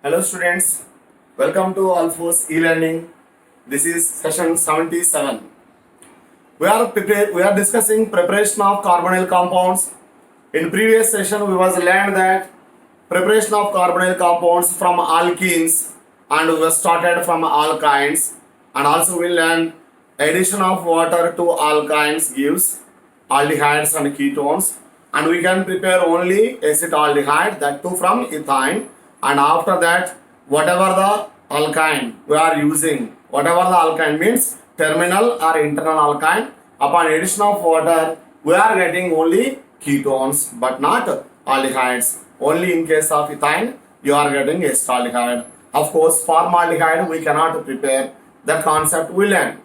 Hello students, welcome to Alphos e-learning. This is session 77. We are discussing preparation of carbonyl compounds. In previous session we was learned that preparation of carbonyl compounds from alkenes and we started from alkynes, and also we learned addition of water to alkynes gives aldehydes and ketones, and we can prepare only acetaldehyde, that too from ethyne. And after that, whatever the alkyne we are using, whatever the alkyne means terminal or internal alkyne, upon addition of water we are getting only ketones but not aldehydes. Only in case of ethyne you are getting acetaldehyde. Of course, formaldehyde we cannot prepare. That concept we learn.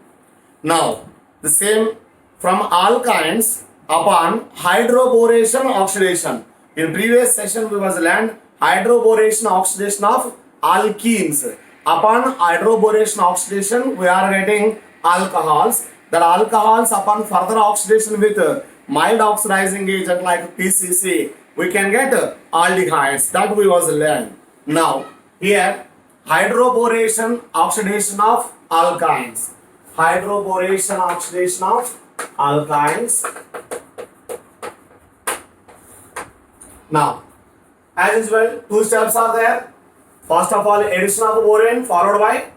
Now the same from alkynes upon hydroboration oxidation. In previous session we was learned hydroboration oxidation of alkenes. Upon hydroboration oxidation we are getting alcohols. That alcohols upon further oxidation with mild oxidizing agent like PCC we can get aldehydes. That we was learned. Now here hydroboration oxidation of alkynes. Hydroboration oxidation of alkynes. Now, as usual, two steps are there. First of all, addition of borane followed by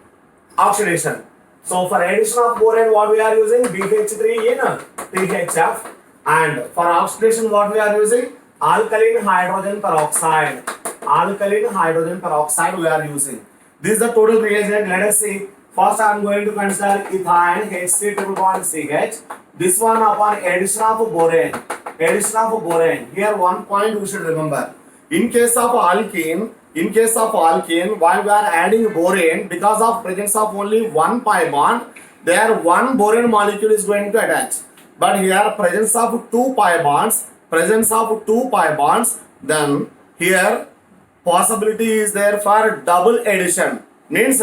oxidation. So, for addition of borane, what we are using? BH3 in THF. And for oxidation, what we are using? Alkaline hydrogen peroxide. Alkaline hydrogen peroxide we are using. This is the total reagent. Let us see. First, I am going to consider ethyne H3 triple bond CH. This one upon addition of borane. Addition of borane. Here one point we should remember. In case of alkene, while we are adding borane, because of presence of only one pi bond, there one borane molecule is going to attach. But here presence of two pi bonds, then here possibility is there for double addition. Means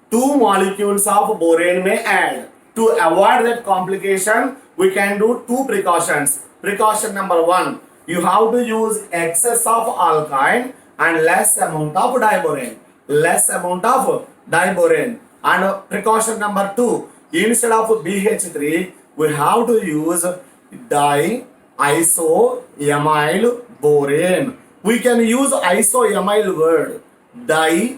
two molecules of borane may add. To avoid that complication, we can do two precautions. Precaution number one, you have to use excess of alkyne and less amount of diborane. And precaution number two, instead of BH3, we have to use diisoamyl borane. We can use isoamyl word. Diisoamyl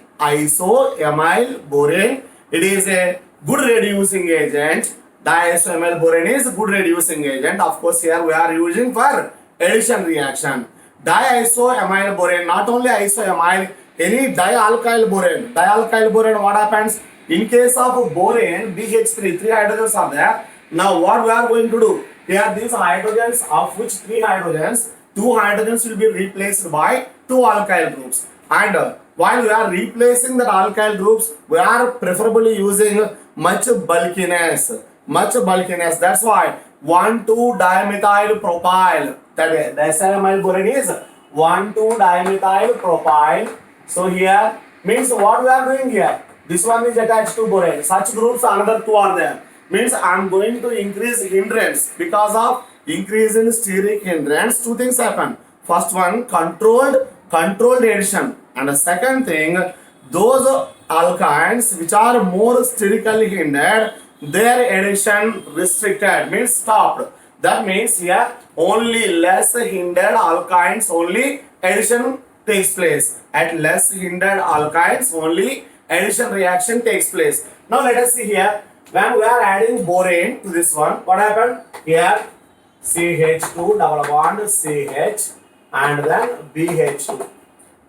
borane. It is a good reducing agent. Diisoamyl borane is good reducing agent. Of course, here we are using for addition reaction. Diisoamyl borane, not only isoamyl, any dialkyl borane. Dialkyl borane, what happens? In case of borane, BH3, three hydrogens are there. Now what we are going to do? Here these hydrogens, of which three hydrogens, two hydrogens will be replaced by two alkyl groups. And while we are replacing the alkyl groups, we are preferably using much bulkiness. That's why 1,2-dimethyl propyl. That diacetyl borane is 1,2-dimethyl propyl. So here means what we are doing here? This one is attached to borane. Such groups another two are there. Means I am going to increase hindrance. Because of increase in steric hindrance, two things happen. First one, controlled addition, and the second thing, those alkynes which are more sterically hindered, their addition restricted, means stopped. That means here only less hindered alkynes only addition takes place. At less hindered alkynes only addition reaction takes place. Now let us see here. When we are adding borane to this one, what happened? Here CH2 double bond CH and then BH2.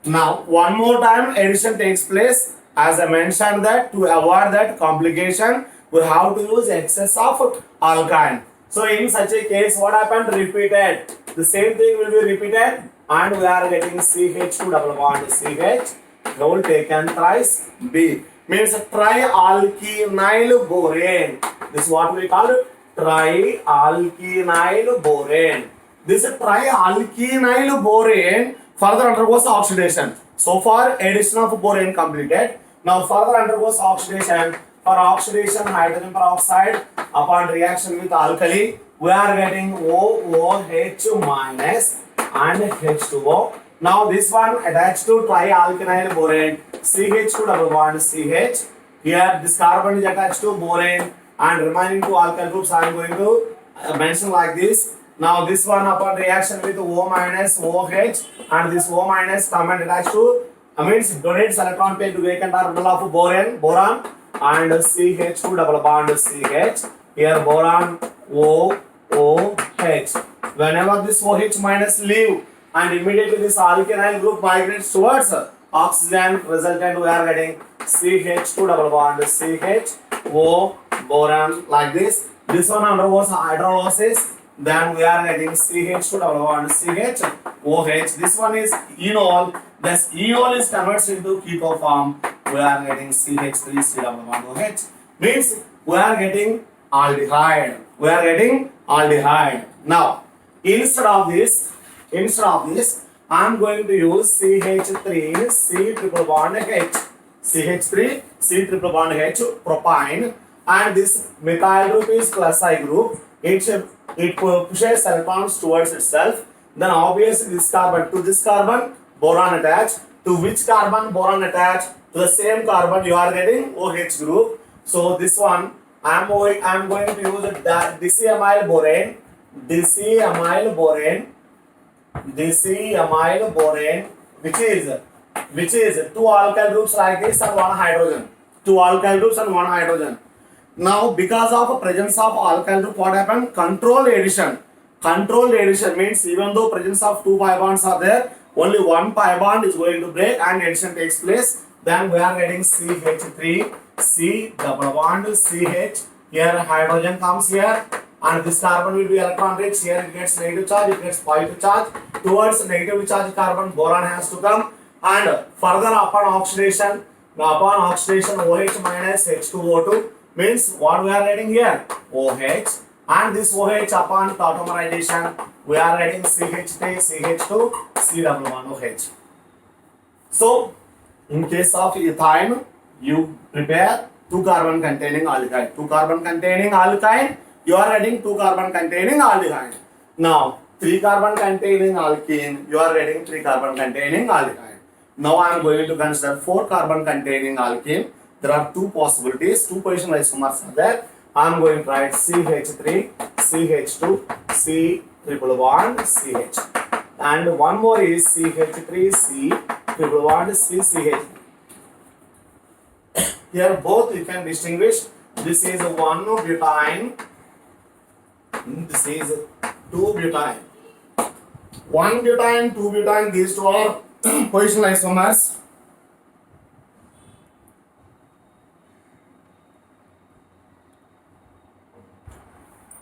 Now one more time addition takes place. As I mentioned that to avoid that complication, we have to use excess of alkyne. So in such a case, what happened? Repeated. The same thing will be repeated and we are getting CH2 double bond CH. Now taken thrice B. Means trialkynyl borane. This is what we call trialkynyl borane. This trialkynyl borane further undergoes oxidation. So far addition of borane completed. Now further undergoes oxidation. For oxidation, hydrogen peroxide upon reaction with alkali, we are getting OOH minus and H2O. Now this one attached to trialkyl borane, CH2 double bond CH. Here this carbon is attached to borane and remaining two alkyl groups I am going to mention like this. Now this one upon reaction with O minus OH and this O minus come and attached to means donates electron pair to vacant orbital of boron and CH2 double bond CH. Here boron OOH. Whenever this OH minus leave and immediately this alkyl group migrates towards oxygen, resultant we are getting CH2 double bond CHO boron like this. This one undergoes hydrolysis, then we are getting CH2 double bond CHOH. This one is enol. This enol is converted into keto form. We are getting CH3 double bond OH. Means we are getting aldehyde. We are getting aldehyde. Now, instead of this, I am going to use CH3 C triple bond H. CH3 C triple bond H propine, and this methyl group is plus I group. It pushes electrons towards itself. Then obviously this carbon to this carbon boron attached. To which carbon boron attached? To the same carbon you are getting OH group. So this one I am going to use that dicyamyl borane, which is two alkyl groups like this and one hydrogen. Two alkyl groups and one hydrogen. Now because of presence of alkyl group, what happened? Controlled addition. Controlled addition means even though presence of two pi bonds are there, only one pi bond is going to break and addition takes place. Then we are getting CH3 C double bond CH. Here hydrogen comes here and this carbon will be electron rich. Here it gets negative charge, it gets positive charge. Towards negative charge carbon boron has to come, and further upon oxidation OH minus H2O2 means what we are getting here? OH, and this OH upon tautomerization we are getting CH3 CH2 C double bond OH. So in case of ethine, you prepare 2 carbon containing aldehyde. 2 carbon containing alkyne, you are adding 2 carbon containing aldehyde. Now 3 carbon containing alkene, you are adding 3 carbon containing aldehyde. Now I am going to consider 4 carbon containing alkene. There are 2 possibilities, 2 position isomers are there. I am going to write CH3 CH2 C triple bond CH, and one more is CH3 C triple bond CCH. Here both you can distinguish. This is 1 butane, this is 2 butane. 1 butane, 2 butane, these two are position isomers.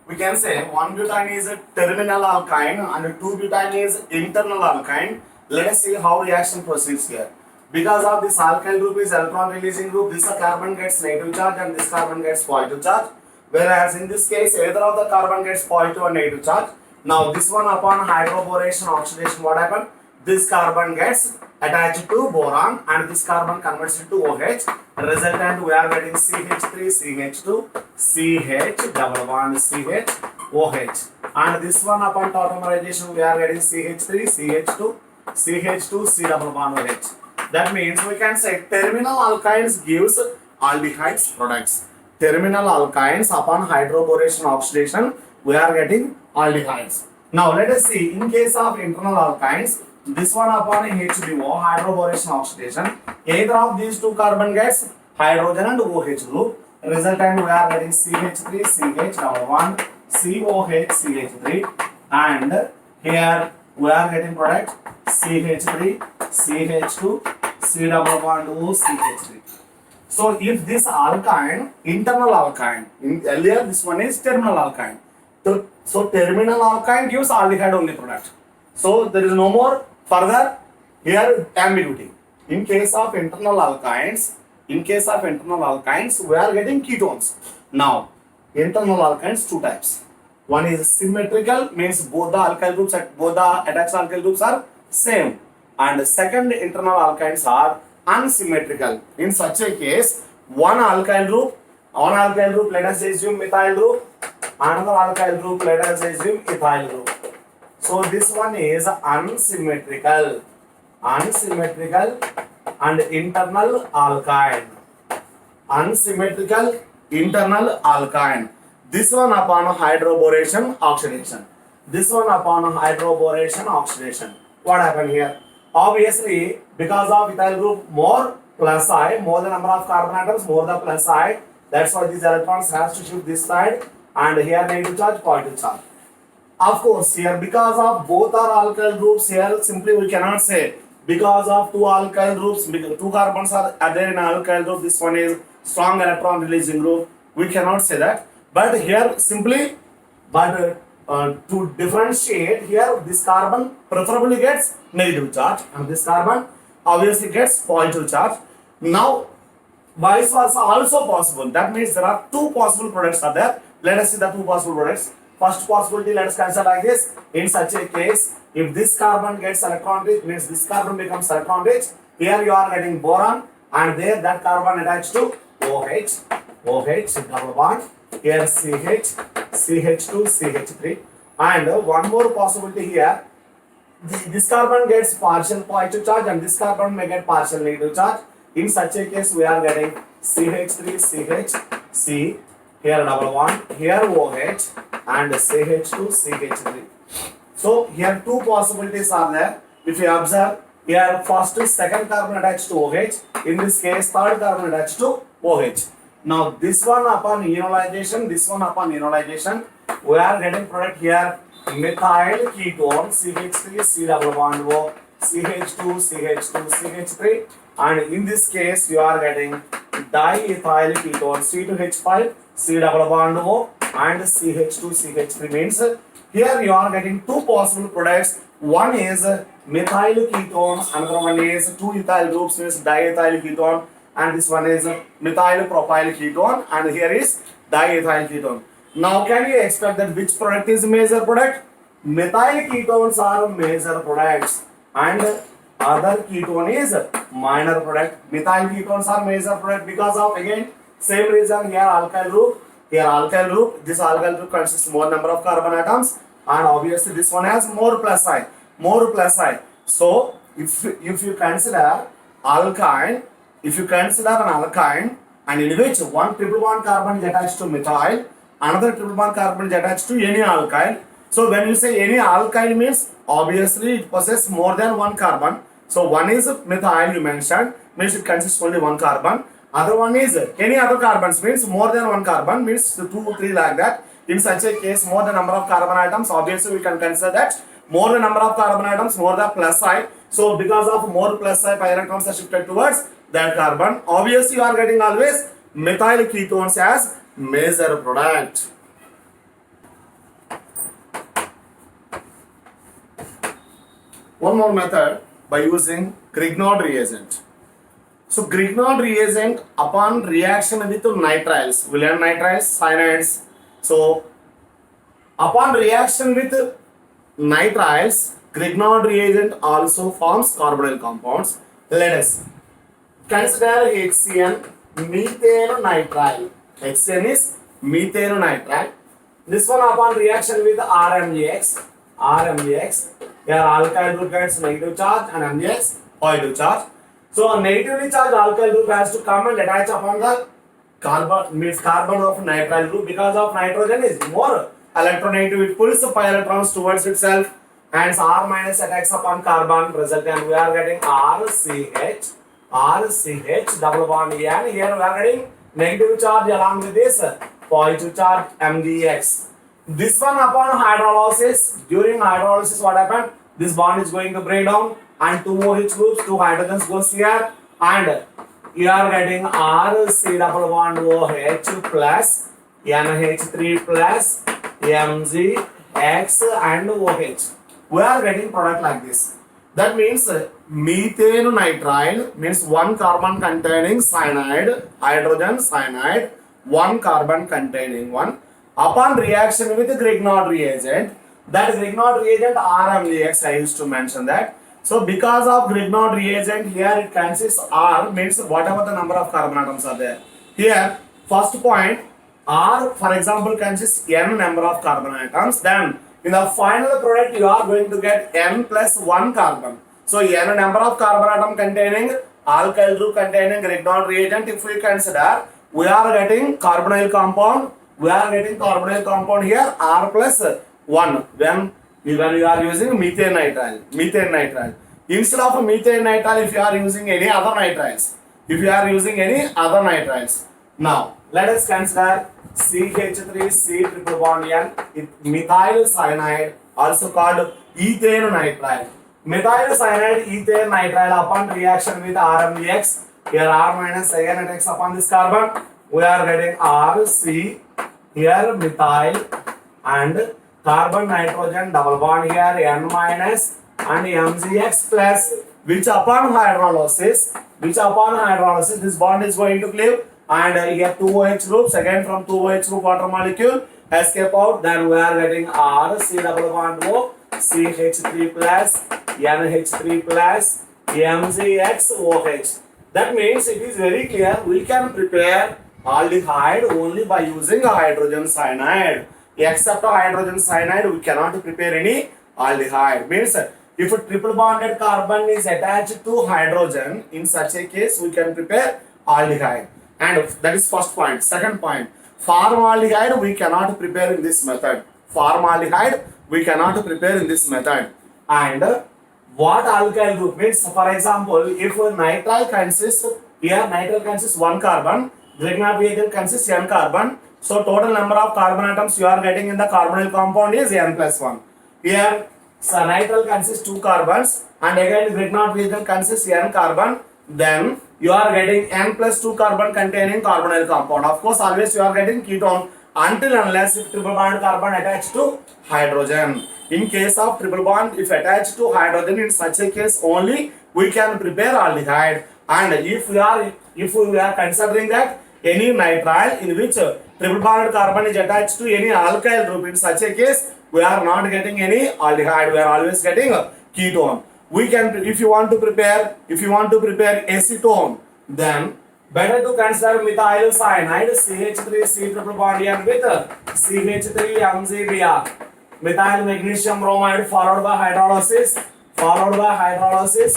We can say 1 butane is a terminal alkyne and 2 butane is internal alkyne. Let us see how reaction proceeds here. Because of this alkyl group is electron releasing group, this carbon gets negative charge and this carbon gets positive charge. Whereas in this case, either of the carbon gets positive or negative charge. Now this one upon hydroboration oxidation, what happened? This carbon gets attached to boron and this carbon converts into OH. Resultant we are getting CH3 CH2 CH double bond CH OH. And this one upon tautomerization we are getting CH3 CH2 CH2 C double bond OH. That means we can say terminal alkynes gives aldehydes products. Terminal alkynes upon hydroboration oxidation we are getting aldehydes. Now let us see in case of internal alkynes, this one upon HBO hydroboration oxidation, either of these two carbon gets hydrogen and OH group. Resultant we are getting CH3 CH double bond COH CH3, and here we are getting product CH3 CH2 C double bond O CH3. So if this alkyne, internal alkyne, earlier this one is terminal alkyne. So terminal alkyne gives aldehyde only product. So there is no more further here ambiguity. In case of internal alkynes, we are getting ketones. Now internal alkynes 2 types. One is symmetrical, means both the alkyl groups both the attached alkyl groups are same, and the second internal alkynes are unsymmetrical. In such a case, one alkyl group let us assume methyl group, another alkyl group let us assume ethyl group. So this one is unsymmetrical. unsymmetrical and internal alkyne. Unsymmetrical internal alkyne. This one upon hydroboration oxidation. This one upon hydroboration oxidation. What happened here? Obviously, because of ethyl group more plus I, more the number of carbon atoms, more the plus I. That's why these electrons has to shift this side, and here negative charge, positive charge. Of course, here because of both are alkyl groups, here simply we cannot say because of two alkyl groups, two carbons are there in alkyl group. This one is strong electron releasing group. We cannot say that, but here simply, but to differentiate here, this carbon preferably gets negative charge, and this carbon obviously gets positive charge. Now, vice versa also possible. That means there are two possible products are there. Let us see the two possible products. First possibility, let us consider like this. In such a case, if this carbon gets electron rich, means this carbon becomes electron rich. Here you are getting boron, and there that carbon attached to OH, double bond. Here CH, CH2, CH3. And one more possibility here. This carbon gets partial positive charge, and this carbon may get partial negative charge. In such a case, we are getting CH3, CH, here double bond, here OH, and CH2, CH3. So here two possibilities are there. If you observe, here first is second carbon attached to OH. In this case, third carbon attached to OH. Now this one upon enolization, this one upon enolization, we are getting product here methyl ketone CH3, C double bond O, CH2, CH2, CH3, and in this case you are getting diethyl ketone C2H5, C double bond O, and CH2, CH3. Means here you are getting two possible products. One is methyl ketone, another one is two ethyl groups, means diethyl ketone, and this one is methyl propyl ketone, and here is diethyl ketone. Now can you expect that which product is major product? Methyl ketones are major products and other ketone is minor product. Methyl ketones are major product because of again same reason. Here alkyl group, here alkyl group. This alkyl group consists more number of carbon atoms, and obviously this one has more plus I, more plus I. So if you consider alkyne, if you consider an alkyne and in which one triple bond carbon is attached to methyl, another triple bond carbon is attached to any alkyl. So when you say any alkyl means obviously it possesses more than one carbon. So one is methyl you mentioned, means it consists only one carbon. Other one is any other carbons, means more than one carbon, means 2, 3 like that. In such a case, more the number of carbon atoms, obviously we can consider that more the number of carbon atoms, more the plus I. So because of more plus I, pi electrons are shifted towards that carbon. Obviously you are getting always methyl ketones as major product. One more method by using Grignard reagent. So Grignard reagent upon reaction with nitriles, we learn nitriles, cyanides. So upon reaction with nitriles, Grignard reagent also forms carbonyl compounds. Let us consider HCN, methane nitrile. HCN is methane nitrile. This one upon reaction with RMGX, here alkyl group gets negative charge and MgX positive charge. So a negatively charged alkyl group has to come and attach upon the carbon, means carbon of nitrile group. Because of nitrogen is more electronegative, it pulls the pi electrons towards itself, hence R minus attacks upon carbon, result, and we are getting RCH double bond N. Here we are getting negative charge along with this positive charge MgX. This one upon hydrolysis, during hydrolysis what happened? This bond is going to break down and two OH groups, two hydrogens goes here, and you are getting RC double bond OH plus NH3 plus MgX and OH. We are getting product like this. That means methane nitrile means one carbon containing cyanide, hydrogen cyanide, one carbon containing one. Upon reaction with the Grignard reagent, that Grignard reagent RMGX, I used to mention that. So because of Grignard reagent, here it consists R, means whatever the number of carbon atoms are there. Here, first point, R for example consists N number of carbon atoms. Then in the final product you are going to get N plus 1 carbon. So n number of carbon atom containing alkyl group containing Grignard reagent. If we consider, we are getting carbonyl compound. We are getting carbonyl compound here R plus 1 when we are using methane nitrile. Methane nitrile. Instead of methane nitrile, if you are using any other nitriles. If you are using any other nitriles. Now, let us consider CH3C triple bond N, methyl cyanide, also called ethane nitrile. Methyl cyanide, ethane nitrile upon reaction with RMDX, here R minus again it acts upon this carbon, we are getting RC, here methyl and carbon nitrogen double bond here N minus and MgX plus, which upon hydrolysis this bond is going to cleave and here 2 OH groups, again from 2 OH group water molecule escape out, then we are getting R C double bond O CH3 plus NH3 plus MgX OH. That means it is very clear we can prepare aldehyde only by using hydrogen cyanide. Except hydrogen cyanide we cannot prepare any aldehyde. Means if a triple bonded carbon is attached to hydrogen, in such a case we can prepare aldehyde. And that is first point. Second point, formaldehyde we cannot prepare in this method. Formaldehyde we cannot prepare in this method. And what alkyl group means, for example, if nitrile consists, here nitrile consists 1 carbon, Grignard reagent consists n carbon. So total number of carbon atoms you are getting in the carbonyl compound is n plus 1. Here nitrile consists 2 carbons and again Grignard reagent consists n carbon. Then you are getting n plus 2 carbon containing carbonyl compound. Of course, always you are getting ketone until unless if triple bond carbon attached to hydrogen. In case of triple bond, if attached to hydrogen, in such a case only we can prepare aldehyde. And if we are considering that any nitrile in which triple bond carbon is attached to any alkyl group, in such a case we are not getting any aldehyde. We are always getting a ketone. We can, if you want to prepare acetone, then better to consider methyl cyanide CH3C triple bond N with CH3MgBr, methyl magnesium bromide followed by hydrolysis.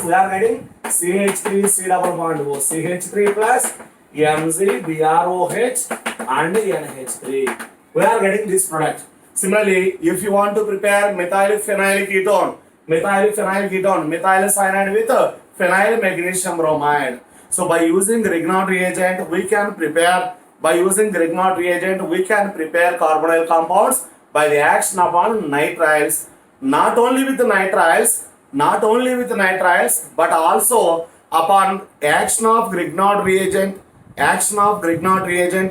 We are getting CH3C double bond O, CH3 plus MgBrOH and NH3. We are getting this product. Similarly, if you want to prepare methyl cyanide with phenyl magnesium bromide. So by using Grignard reagent, we can prepare carbonyl compounds by the action upon nitriles. Not only with nitriles, but also upon action of Grignard reagent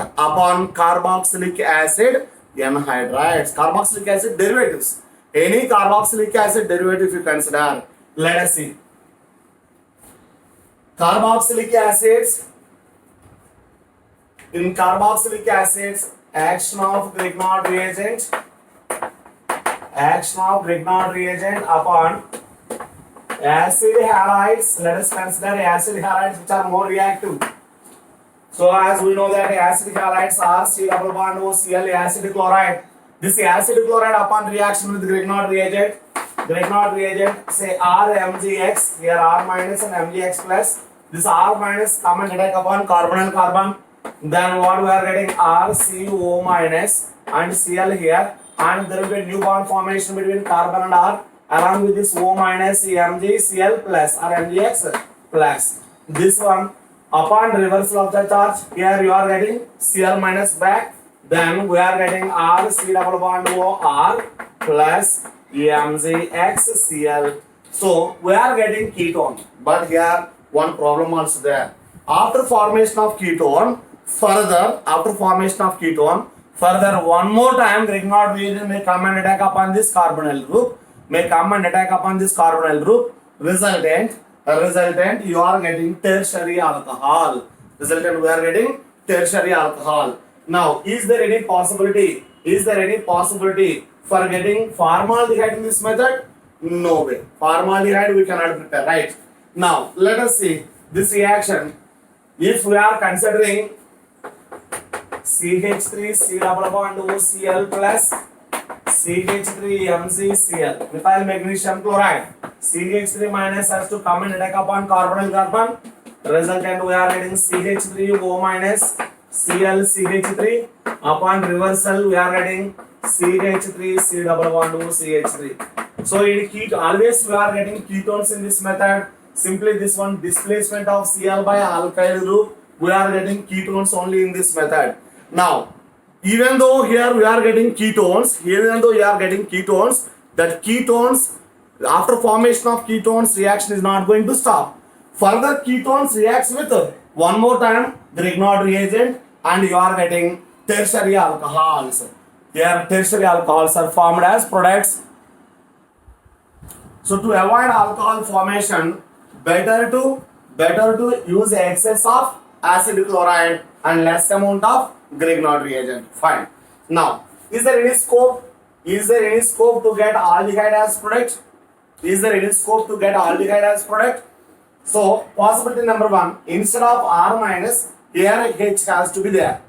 upon carboxylic acid anhydrides, carboxylic acid derivatives. Any carboxylic acid derivative you consider, let us see. Carboxylic acids, in carboxylic acids, action of Grignard reagent upon acid halides. Let us consider acid halides which are more reactive. So as we know that acid halides are C double bond O Cl acid chloride. This acid chloride upon reaction with Grignard reagent say RMgX, here R minus and MgX plus. This R minus come and attack upon carbonyl carbon. Then what we are getting RCO minus and Cl here, and there will be a new bond formation between carbon and R. Along with this O minus MgCl plus or MgX plus. This one upon reversal of the charge, here you are getting Cl minus back. Then we are getting R C double bond O R plus MgXCl. So we are getting ketone. But here one problem also there. After formation of ketone, further one more time Grignard reagent may come and attack upon this carbonyl group. Resultant you are getting tertiary alcohol. Now, is there any possibility for getting formaldehyde in this method? No way. Formaldehyde we cannot prepare, right? Now, let us see this reaction. If we are considering CH3C double bond OCl plus CH3 MgCl, methyl magnesium chloride. CH3 minus has to come and attack upon carbonyl carbon. Resultant we are getting CH3O minus Cl CH3. Upon reversal we are getting CH3 C double bond O CH3. So in ketone, always we are getting ketones in this method. Simply this one displacement of Cl by alkyl group, we are getting ketones only in this method. Now, even though here we are getting ketones, that ketones, after formation of ketones, reaction is not going to stop. Further ketones reacts with one more time Grignard reagent, and you are getting tertiary alcohols. Here tertiary alcohols are formed as products. So to avoid alcohol formation, better to use excess of acid chloride and less amount of Grignard reagent. Fine. Now, is there any scope to get aldehyde as product? So possibility number one, instead of R minus, here H has to be there.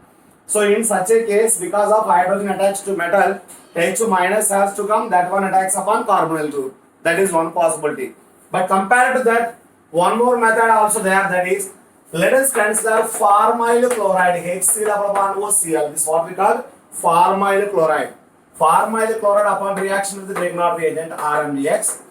So in such a case, because of hydrogen attached to metal, H minus has to come. That one attacks upon carbonyl group. That is one possibility. But compared to that, one more method also there, that is, let us consider formyl chloride, HC double bond OCl. This is what we call formyl chloride. Formyl chloride upon reaction with the Grignard reagent RMDX.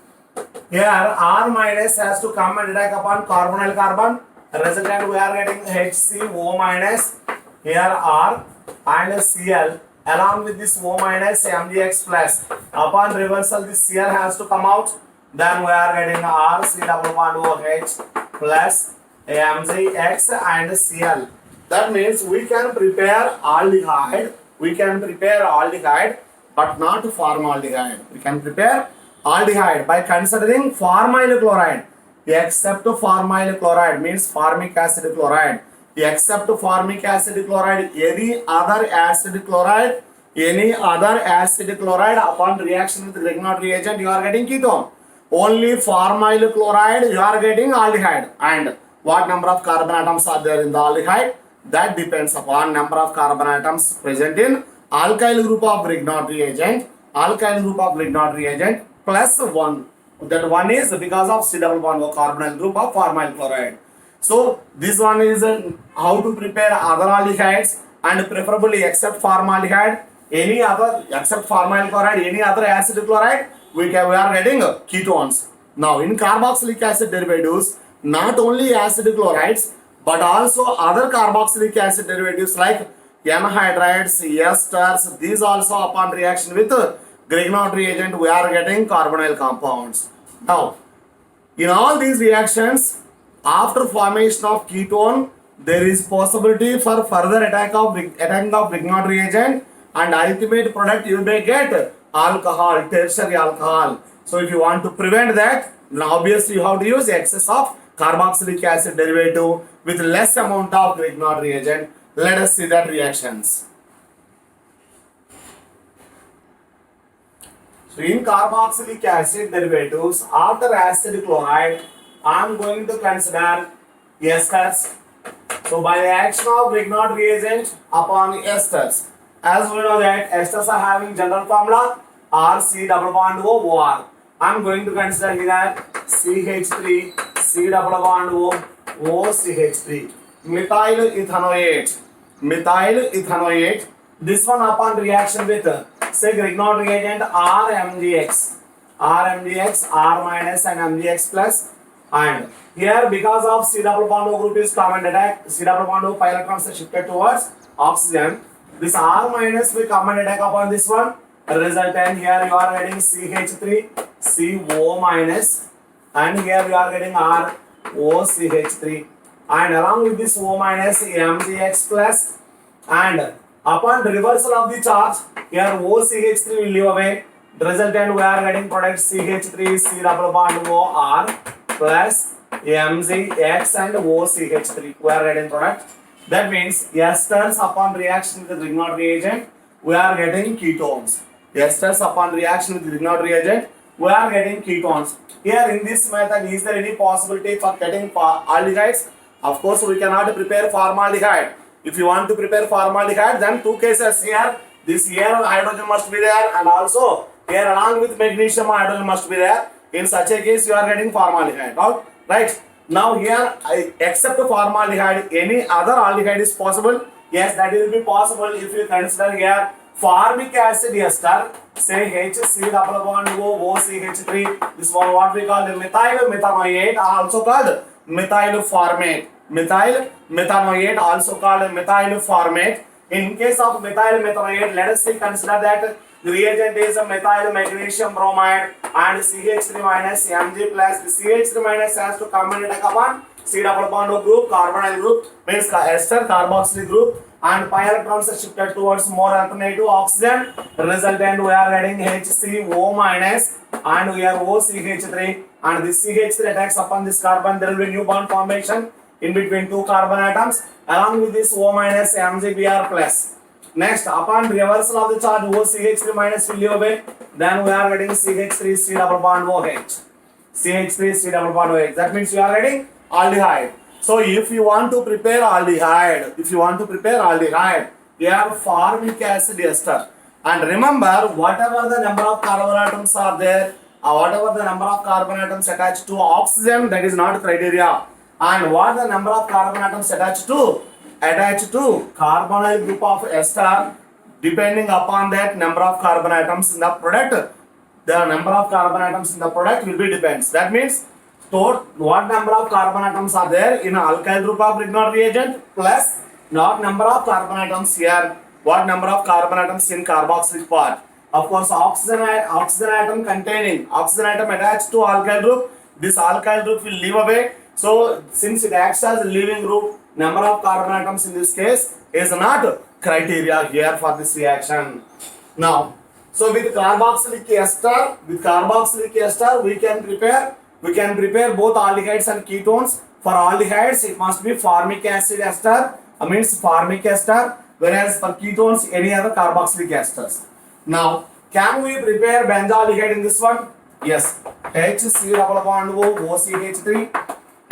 Here R minus has to come and attack upon carbonyl carbon. Resultant we are getting HCO minus. Here R and Cl along with this O minus MgX plus. Upon reversal, this Cl has to come out. Then we are getting R C double bond OH plus MgX and Cl. That means we can prepare aldehyde. But not formaldehyde. We can prepare aldehyde by considering formyl chloride. Except formyl chloride means formic acid chloride. Except formic acid chloride, any other acid chloride upon reaction with Grignard reagent, you are getting ketone. Only formyl chloride, you are getting aldehyde. And what number of carbon atoms are there in the aldehyde? That depends upon number of carbon atoms present in alkyl group of Grignard reagent. Plus 1. That one is because of C double bond O carbonyl group of formyl chloride. So this one is how to prepare other aldehydes, and preferably except formaldehyde, any other except formyl chloride, any other acid chloride, we are getting ketones. Now in carboxylic acid derivatives, not only acid chlorides but also other carboxylic acid derivatives like anhydrides, esters, these also upon reaction with Grignard reagent, we are getting carbonyl compounds. Now, in all these reactions, after formation of ketone, there is possibility for further attack of Grignard reagent, and ultimate product you may get alcohol, tertiary alcohol. So if you want to prevent that, then obviously you have to use excess of carboxylic acid derivative with less amount of Grignard reagent. Let us see that reactions. So in carboxylic acid derivatives, after acid chloride, I am going to consider esters. So by the action of Grignard reagent upon esters, as we know that esters are having general formula RC double bond OR. I am going to consider here CH3 C double bond O OCH3. Methyl ethanoate. This one upon reaction with say Grignard reagent RMgX, R minus and MgX plus, and here because of C double bond O group is common attack, C double bond O pi electrons are shifted towards oxygen. This R minus will common attack upon this one. Resultant here you are getting CH3 CO minus, and here you are getting R OCH3, and along with this O minus MgX plus, and upon reversal of the charge, here OCH3 will leave away. Resultant we are getting product CH3 C double bond OR plus MgX and OCH3. We are getting product. That means esters upon reaction with the Grignard reagent, we are getting ketones. Esters upon reaction with Grignard reagent, we are getting ketones. Here in this method, is there any possibility for getting aldehydes? Of course, we cannot prepare formaldehyde. If you want to prepare formaldehyde, then two cases here, This here hydrogen must be there, and also here along with magnesium hydrogen must be there. In such a case, you are getting formaldehyde. Right? Now here, except formaldehyde, any other aldehyde is possible. Yes, that will be possible if you consider here formic acid ester, say HC double bond O OCH3. This one what we call the methyl methanoate, also called methyl formate. Methyl methanoate, also called methyl formate. In case of methyl methanoate, let us say consider that the reagent is a methyl magnesium bromide and CH3 minus Mg plus. The CH3 minus has to come and attack upon C double bond O group, carbonyl group, means ester carboxyl group, and pi electrons are shifted towards more alternative oxygen. Resultant we are getting HCO minus and we are OCH3, and this CH3 attacks upon this carbon. There will be new bond formation in between two carbon atoms. Along with this O minus MgBr plus. Next, upon reversal of the charge, OCH3 minus will leave away. Then we are getting CH3 C double bond OH. CH3 C double bond OH. That means you are getting aldehyde. So if you want to prepare aldehyde, you have formic acid ester. And remember, whatever the number of carbon atoms are there, or whatever the number of carbon atoms attached to oxygen, that is not criteria. And what the number of carbon atoms attached to carbonyl group of ester, depending upon that number of carbon atoms in the product, the number of carbon atoms in the product will be depends. That means what number of carbon atoms are there in alkyl group of Grignard reagent plus not number of carbon atoms here, what number of carbon atoms in carboxylic part. Of course, oxygen atom attached to alkyl group, this alkyl group will leave away. So since it acts as a leaving group, number of carbon atoms in this case is not criteria here for this reaction. Now, so with carboxylic ester, we can prepare both aldehydes and ketones. For aldehydes, it must be formic acid ester, means formic ester, whereas for ketones, any other carboxylic esters. Now, can we prepare benzaldehyde in this one? Yes, HC double bond O OCH3.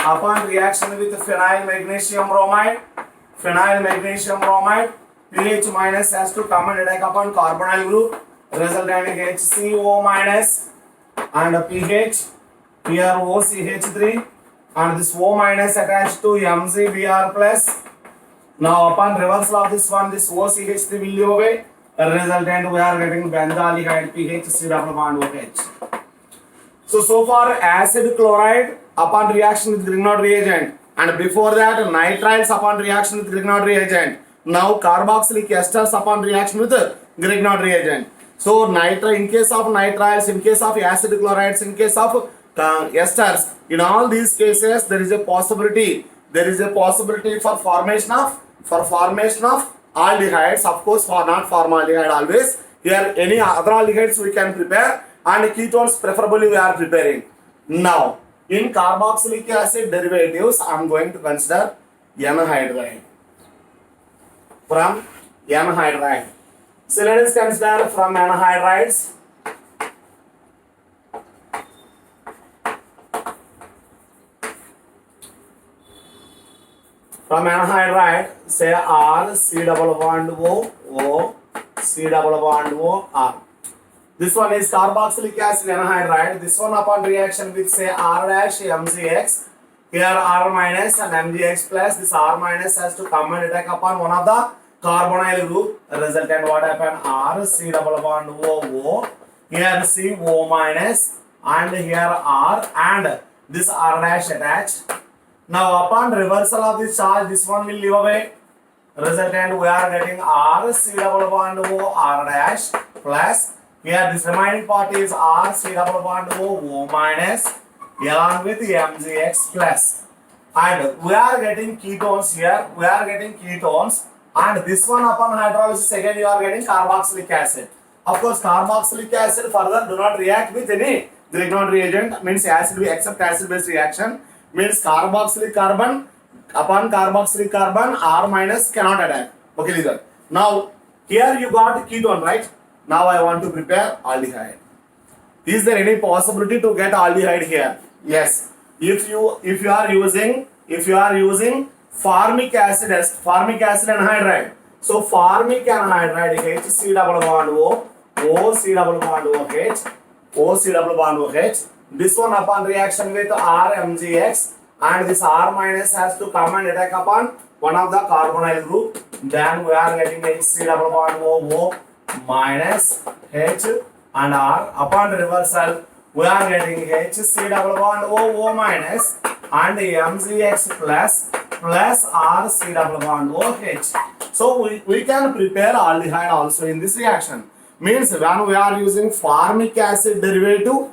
Upon reaction with phenyl magnesium bromide, pH minus has to come and attack upon carbonyl group, resultant in HCO minus and pH, here OCH3, and this O minus attached to MgBr plus. Now upon reversal of this one, this OCH3 will leave away, resultant we are getting benzaldehyde pH C double bond OH. So far acid chloride upon reaction with Grignard reagent, and before that nitriles upon reaction with Grignard reagent. Now carboxylic esters upon reaction with Grignard reagent. So in case of nitriles, in case of acid chlorides, in case of esters, in all these cases there is a possibility for formation of aldehydes. Of course, for not formaldehyde always. Here any other aldehydes we can prepare, and ketones preferably we are preparing. Now in carboxylic acid derivatives, I am going to consider anhydride. From anhydride. So let us consider from anhydrides. From anhydride, say R C double bond O C double bond O R. This one is carboxylic acid anhydride. This one upon reaction with say R dash MgX. Here R minus and MgX plus. This R minus has to come and attack upon one of the carbonyl group. Resultant what happened? R C double bond O. Here C O minus and here R and this R dash attached. Now upon reversal of this charge, this one will leave away. Resultant we are getting R C double bond O R dash plus. Here this remaining part is R C double bond O minus along with MgX plus. And we are getting ketones here. And this one upon hydrolysis again you are getting carboxylic acid. Of course, carboxylic acid further do not react with any Grignard reagent. Means acid except acid base reaction. Means carboxylic carbon upon carboxylic carbon R minus cannot attack. Okay, listen. Now here you got ketone, right? Now I want to prepare aldehyde. Is there any possibility to get aldehyde here? Yes. If you are using formic acid anhydride. So formic anhydride HC double bond O, OC double bond OH, OC double bond OH. This one upon reaction with RMgX, and this R minus has to come and attack upon one of the carbonyl group. Then we are getting HC double bond O minus H and R. Upon reversal, we are getting HC double bond O minus and MgX plus RC double bond OH. So we can prepare aldehyde also in this reaction. Means when we are using formic acid derivative,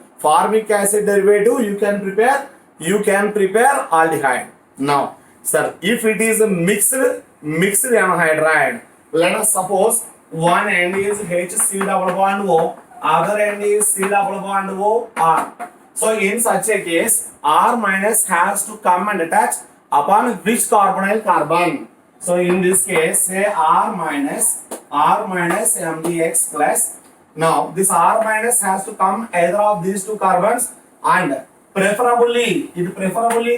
you can prepare aldehyde. Now, sir, if it is a mixed anhydride, let us suppose one end is HC double bond O, other end is C double bond O R. So in such a case, R minus has to come and attach upon which carbonyl carbon. So in this case, say R minus MgX plus. Now this R minus has to come either of these two carbons, and preferably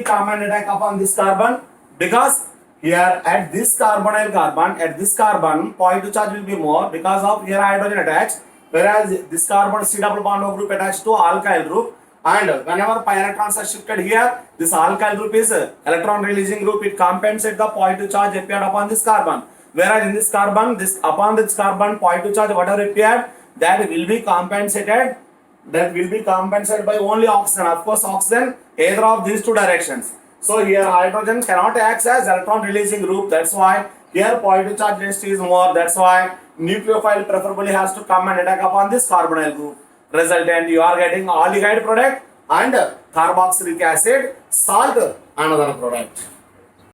come and attack upon this carbon, because here at this carbonyl carbon, positive charge will be more because of here hydrogen attached, whereas this carbon C double bond O group attached to alkyl group. And whenever pi electrons are shifted here, this alkyl group is electron releasing group. It compensates the positive charge appeared upon this carbon. Whereas in this carbon, upon this carbon positive charge whatever appeared, that will be compensated by only oxygen. Of course, oxygen either of these two directions. So here hydrogen cannot act as electron releasing group. That's why here positive charge density is more. That's why nucleophile preferably has to come and attack upon this carbonyl group. Resultant, you are getting aldehyde product and carboxylic acid, salt, another product.